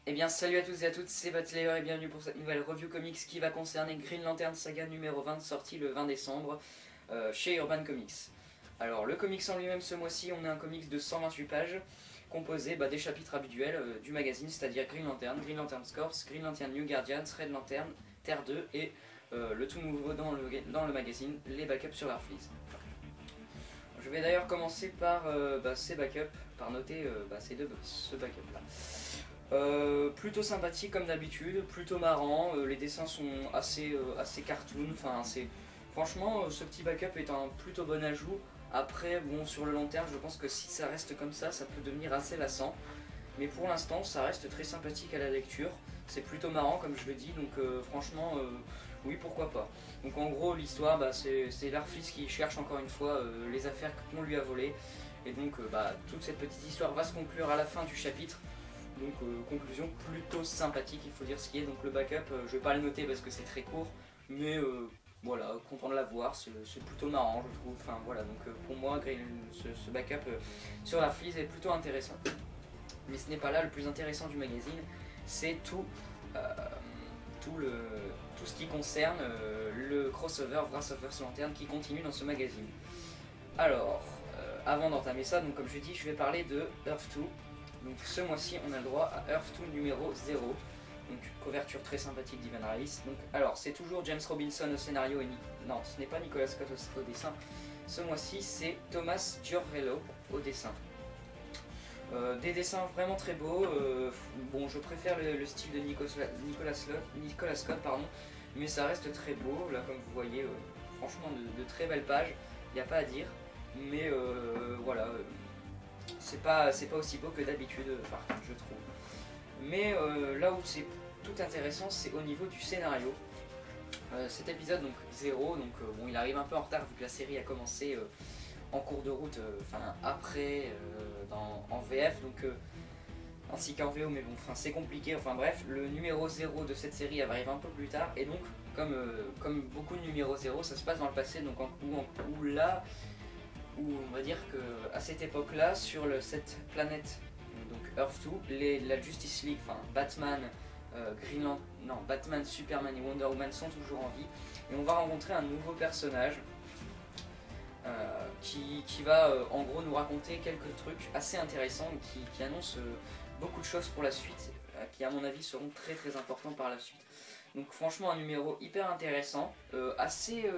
Eh bien salut à tous et à toutes, c'est Batslayer et bienvenue pour cette nouvelle review comics qui va concerner Green Lantern Saga numéro 20 sorti le 20 décembre chez Urban Comics. Alors le comics en lui-même ce mois-ci, on a un comics de 128 pages composé des chapitres habituels du magazine, c'est-à-dire Green Lantern Corps, Green Lantern New Guardians, Red Lantern, Terre 2 et le tout nouveau dans le magazine, les backups sur Earthfleas. Je vais d'ailleurs commencer par ces backups, par noter ce backup là. Plutôt sympathique comme d'habitude, plutôt marrant, les dessins sont assez cartoon, franchement ce petit backup est un plutôt bon ajout. Après bon, sur le long terme je pense que si ça reste comme ça peut devenir assez lassant, mais pour l'instant ça reste très sympathique à la lecture, c'est plutôt marrant comme je le dis, donc franchement oui pourquoi pas. Donc en gros l'histoire c'est l'Earthfleas qui cherche encore une fois les affaires qu'on lui a volées, et donc toute cette petite histoire va se conclure à la fin du chapitre. Donc conclusion plutôt sympathique, il faut dire ce qui est. Donc le backup, je vais pas le noter parce que c'est très court, mais voilà, content de l'avoir, c'est plutôt marrant je trouve. Enfin voilà, donc pour moi ce backup sur la Fleas est plutôt intéressant. Mais ce n'est pas là le plus intéressant du magazine, c'est tout ce qui concerne le crossover Wrath of Earth Lantern qui continue dans ce magazine. Alors, avant d'entamer ça, donc comme je dis, je vais parler de Earth 2. Donc ce mois-ci on a le droit à Earth 2 numéro 0, donc couverture très sympathique d'Ivan Reis. Donc alors c'est toujours James Robinson au scénario et non ce n'est pas Nicolas Scott au dessin, ce mois-ci c'est Thomas Giorello au dessin. Des dessins vraiment très beaux, bon je préfère le style de Nicolas Scott pardon, mais ça reste très beau, là comme vous voyez, franchement de très belles pages, il n'y a pas à dire, mais voilà. C'est pas aussi beau que d'habitude par contre je trouve. Mais là où c'est tout intéressant c'est au niveau du scénario. Cet épisode donc 0, donc bon il arrive un peu en retard vu que la série a commencé en cours de route, après en VF donc ainsi qu'en VO, mais bon c'est compliqué, enfin bref, le numéro 0 de cette série arrive un peu plus tard et donc comme beaucoup de numéro 0 ça se passe dans le passé, donc où on va dire qu'à cette époque-là, sur cette planète, donc Earth 2, la Justice League, enfin Batman, Batman, Superman et Wonder Woman sont toujours en vie. Et on va rencontrer un nouveau personnage qui va en gros nous raconter quelques trucs assez intéressants, qui annoncent beaucoup de choses pour la suite, qui à mon avis seront très très importants par la suite. Donc franchement un numéro hyper intéressant, assez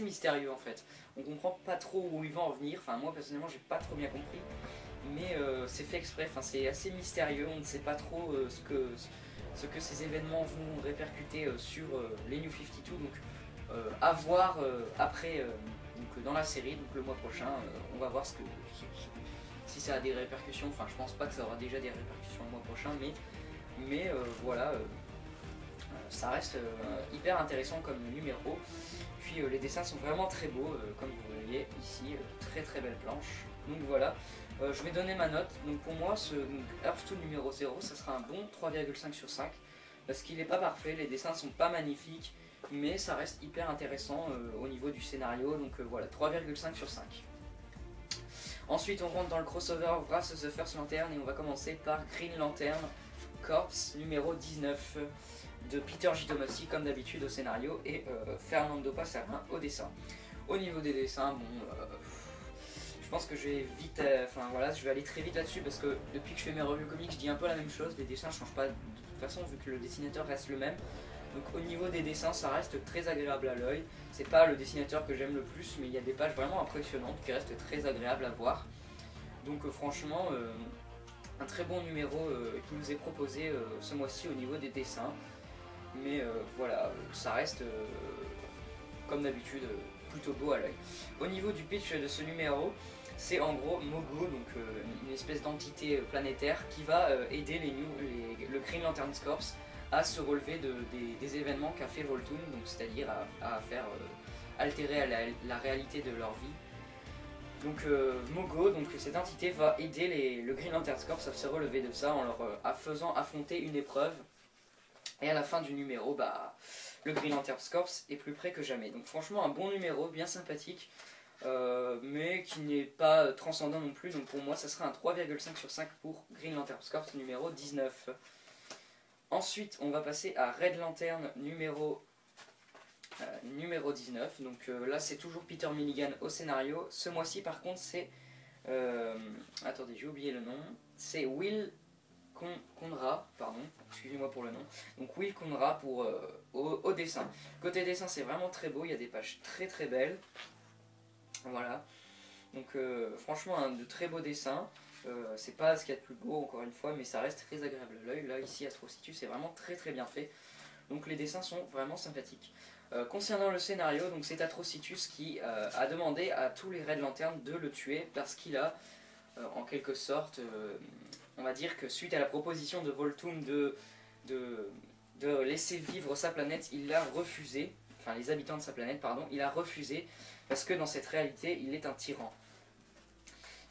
mystérieux en fait. On comprend pas trop où il va en venir, enfin moi personnellement j'ai pas trop bien compris, mais c'est fait exprès, enfin c'est assez mystérieux, on ne sait pas trop ce que ces événements vont répercuter sur les New 52, donc à voir après donc, dans la série, donc le mois prochain, on va voir si ça a des répercussions, enfin je pense pas que ça aura déjà des répercussions le mois prochain, mais voilà. Ça reste hyper intéressant comme numéro, puis les dessins sont vraiment très beaux, comme vous voyez ici, très très belle planche. Donc voilà, je vais donner ma note. Donc pour moi ce Earth 2 numéro 0 ça sera un bon 3,5 sur 5, parce qu'il n'est pas parfait, les dessins sont pas magnifiques, mais ça reste hyper intéressant au niveau du scénario, donc voilà, 3,5 sur 5. Ensuite on rentre dans le crossover Wrath of the First Lantern et on va commencer par Green Lantern Corps numéro 19 de Peter J. Tomasi comme d'habitude au scénario et Fernando Passarin au dessin. Au niveau des dessins, je pense que je vais vite, je vais aller très vite là-dessus parce que depuis que je fais mes revues comics, je dis un peu la même chose, les dessins ne changent pas de toute façon vu que le dessinateur reste le même. Donc au niveau des dessins, ça reste très agréable à l'œil. C'est pas le dessinateur que j'aime le plus, mais il y a des pages vraiment impressionnantes qui restent très agréables à voir. Donc franchement, un très bon numéro qui nous est proposé ce mois-ci au niveau des dessins. Mais voilà, ça reste comme d'habitude plutôt beau à l'œil. Au niveau du pitch de ce numéro, c'est en gros Mogo, donc une espèce d'entité planétaire qui va aider le Green Lantern Corps à se relever des événements qu'a fait Voltoon, donc c'est-à-dire à faire altérer la réalité de leur vie. Donc Mogo, donc cette entité va aider le Green Lantern Corps à se relever de ça en leur faisant affronter une épreuve. Et à la fin du numéro, le Green Lantern Corps est plus près que jamais. Donc franchement un bon numéro, bien sympathique, mais qui n'est pas transcendant non plus. Donc pour moi, ça sera un 3,5 sur 5 pour Green Lantern Corps numéro 19. Ensuite, on va passer à Red Lantern numéro 19. Donc là, c'est toujours Peter Milligan au scénario. Ce mois-ci, par contre, c'est... attendez, j'ai oublié le nom. C'est Will Conrad, pardon, excusez-moi pour le nom. Donc Will Conrad pour, au dessin. Côté dessin, c'est vraiment très beau, il y a des pages très très belles. Voilà. Donc franchement, de très beaux dessins. C'est pas ce qu'il y a de plus beau, encore une fois, mais ça reste très agréable à l'œil. Là, ici, Atrocitus, c'est vraiment très très bien fait. Donc les dessins sont vraiment sympathiques. Concernant le scénario, donc c'est Atrocitus qui a demandé à tous les Red Lantern de le tuer parce qu'il a, en quelque sorte, on va dire que suite à la proposition de Volthoom de laisser vivre sa planète, il l'a refusé, enfin les habitants de sa planète, pardon, il a refusé parce que dans cette réalité, il est un tyran.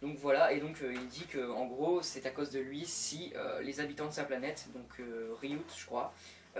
Donc voilà, et donc il dit que en gros, c'est à cause de lui si les habitants de sa planète, donc Ryut, je crois,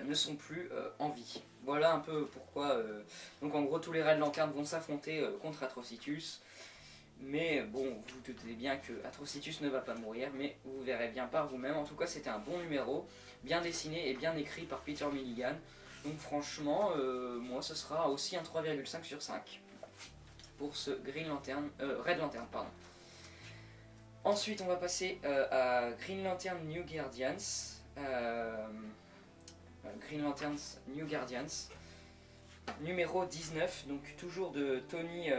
ne sont plus en vie. Voilà un peu pourquoi. Donc en gros, tous les Red Lantern vont s'affronter contre Atrocitus. Mais bon, vous vous doutez bien que Atrocitus ne va pas mourir, mais vous verrez bien par vous-même. En tout cas, c'était un bon numéro, bien dessiné et bien écrit par Peter Milligan. Donc franchement, moi, ce sera aussi un 3,5 sur 5 pour ce Red Lantern, pardon. Ensuite, on va passer à Green Lantern New Guardians. Green Lanterns New Guardians. Numéro 19, donc toujours de Tony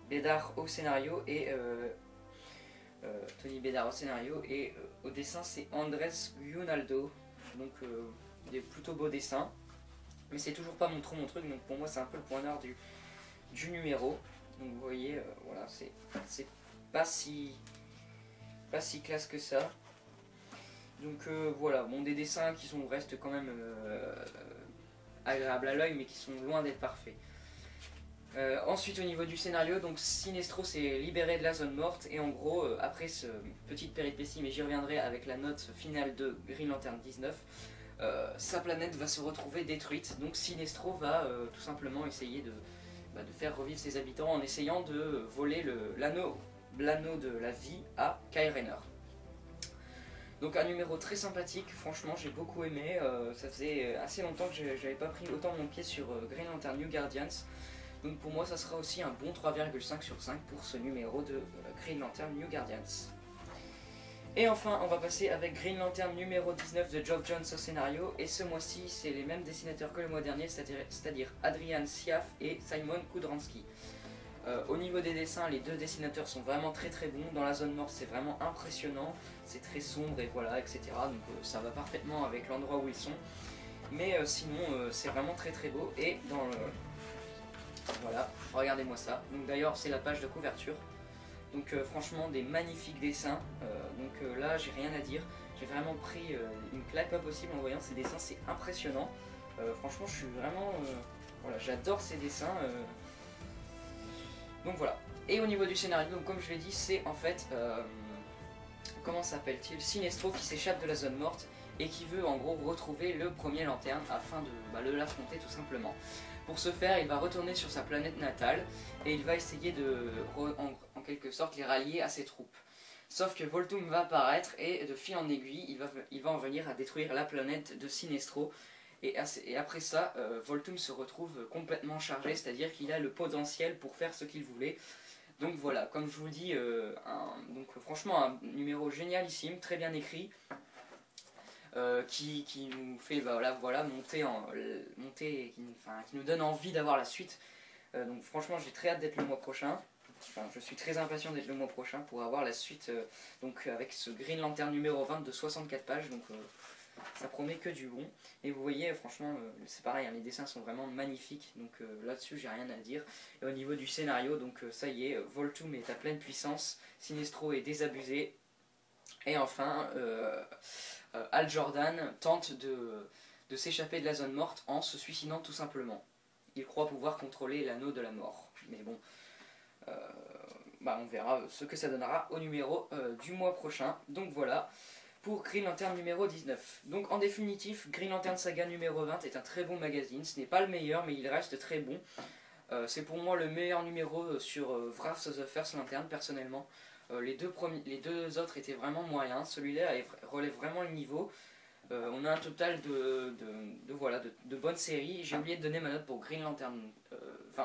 Bedard au scénario et au dessin c'est Andrés Guinaldo. Donc des plutôt beaux dessins. Mais c'est toujours pas trop mon truc, donc pour moi c'est un peu le point noir du numéro. Donc vous voyez, voilà, c'est pas si classe que ça. Donc voilà, bon, des dessins qui restent quand même agréables à l'œil, mais qui sont loin d'être parfaits. Ensuite, au niveau du scénario, donc Sinestro s'est libéré de la zone morte, et en gros, après cette petite péripétie, mais j'y reviendrai avec la note finale de Green Lantern 19, sa planète va se retrouver détruite. Donc Sinestro va tout simplement essayer de faire revivre ses habitants en essayant de voler l'anneau de la vie à Kyle Rayner. Donc un numéro très sympathique, franchement j'ai beaucoup aimé, ça faisait assez longtemps que j'avais pas pris autant mon pied sur Green Lantern New Guardians. Donc pour moi ça sera aussi un bon 3,5 sur 5 pour ce numéro de Green Lantern New Guardians. Et enfin on va passer avec Green Lantern numéro 19 de Geoff Johns au scénario, et ce mois-ci c'est les mêmes dessinateurs que le mois dernier, c'est-à-dire Adrian Siaf et Simon Kudranski. Au niveau des dessins, les deux dessinateurs sont vraiment très très bons. Dans la zone morte, c'est vraiment impressionnant. C'est très sombre et voilà, etc. Donc ça va parfaitement avec l'endroit où ils sont. Mais sinon, c'est vraiment très très beau. Et dans le... Voilà, regardez-moi ça. Donc d'ailleurs, c'est la page de couverture. Donc franchement, des magnifiques dessins. Donc là, j'ai rien à dire. J'ai vraiment pris une claque pas possible en voyant ces dessins. C'est impressionnant. Franchement, je suis vraiment... voilà, j'adore ces dessins. Donc voilà. Et au niveau du scénario, donc comme je l'ai dit, c'est en fait, comment s'appelle-t-il, Sinestro qui s'échappe de la zone morte et qui veut en gros retrouver le premier lanterne afin de l'affronter tout simplement. Pour ce faire, il va retourner sur sa planète natale et il va essayer de, en quelque sorte, les rallier à ses troupes. Sauf que Volthoom va apparaître et de fil en aiguille, il va en venir à détruire la planète de Sinestro. Et après ça, Volthoom se retrouve complètement chargé, c'est-à-dire qu'il a le potentiel pour faire ce qu'il voulait. Donc voilà, comme je vous le dis, donc franchement un numéro génialissime, très bien écrit, qui nous fait voilà, monter qui nous donne envie d'avoir la suite. Donc franchement j'ai très hâte d'être le mois prochain. Enfin, je suis très impatient d'être le mois prochain pour avoir la suite donc avec ce Green Lantern numéro 20 de 64 pages. Donc ça promet que du bon. Et vous voyez, franchement, c'est pareil, hein, les dessins sont vraiment magnifiques. Donc là-dessus, j'ai rien à dire. Et au niveau du scénario, donc ça y est, Volthoom est à pleine puissance, Sinestro est désabusé. Et enfin, Hal Jordan tente de s'échapper de la zone morte en se suicidant tout simplement. Il croit pouvoir contrôler l'anneau de la mort. Mais bon, on verra ce que ça donnera au numéro du mois prochain. Donc voilà. Pour Green Lantern numéro 19. Donc en définitif, Green Lantern Saga numéro 20 est un très bon magazine. Ce n'est pas le meilleur, mais il reste très bon. C'est pour moi le meilleur numéro sur Wrath of the First Lantern personnellement. Les deux autres étaient vraiment moyens, celui-là relève vraiment le niveau. On a un total voilà, de bonnes séries. J'ai oublié de donner ma note pour Green Lantern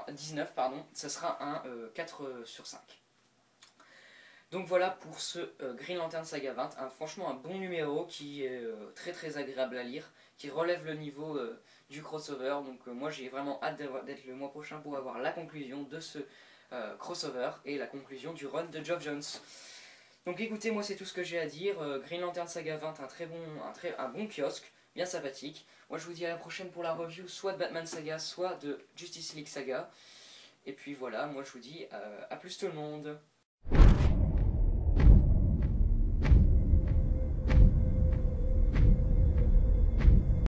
19, pardon. Ça sera un 4 sur 5. Donc voilà pour ce Green Lantern Saga 20, franchement un bon numéro qui est très très agréable à lire, qui relève le niveau du crossover. Donc moi j'ai vraiment hâte d'être le mois prochain pour avoir la conclusion de ce crossover et la conclusion du run de Geoff Johns. Donc écoutez, moi c'est tout ce que j'ai à dire. Green Lantern Saga 20, un bon kiosque, bien sympathique. Moi je vous dis à la prochaine pour la review soit de Batman Saga, soit de Justice League Saga. Et puis voilà, moi je vous dis à plus tout le monde.